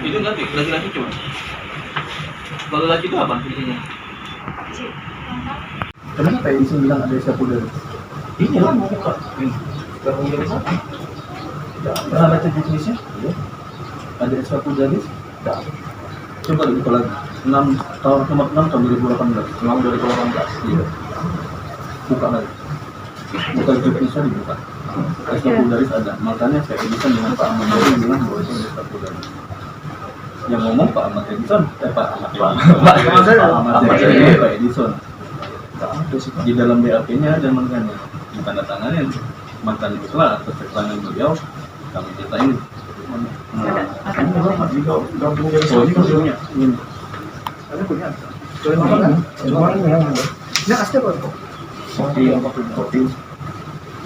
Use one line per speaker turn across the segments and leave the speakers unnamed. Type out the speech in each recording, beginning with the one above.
Itu nanti laki-laki cuma. Kalau laki itu apa isinya?
Kenapa ya Edison bilang ada scapular?
Ini lah mau buka. Scapular itu apa?
Pernah baca jenisnya? Iya. Ada scapularis?
Tidak.
Coba buka lagi. 6 tahun 2018.
6 2018.
Iya. Buka lagi. Buka jenisnya dibuka. Scapularis ada. Makanya saya Edison dengan Pak Ahmad Dhani bilang bahwa itu ada scapularis. Yang ngomong Pak Ahmad Edison, Pak Ahmad Dhani, Pak Edison. Di dalam BAP-nya ada makanya ditandatangani mantan diklat atas keterangan beliau kami minta ini.
Gabung dari sini maksudnya.
Ini.
Ada punya.
Cuma ini yang ada.
Nah, asli apa?
Kopi.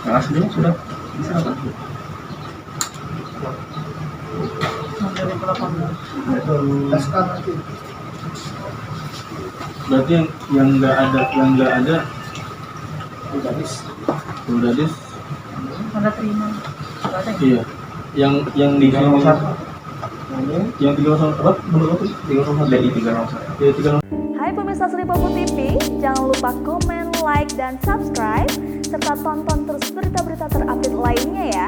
Yang aslinya sudah diserahkan.
SK nanti.
Berarti yang nggak ada
Udadis.
Tanda terima.
Iya. Yang di
301.
yang 301 apa? Menurut 301 dari 301. Dari 301.
Hai pemirsa Sri Popo TV, jangan lupa komen, like, dan subscribe, serta tonton terus berita-berita terupdate lainnya ya.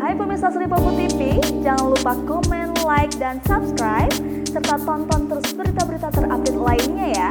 Hai pemirsa Sri Popo TV, jangan lupa komen, like, dan subscribe, serta tonton terus berita-berita terupdate lainnya ya.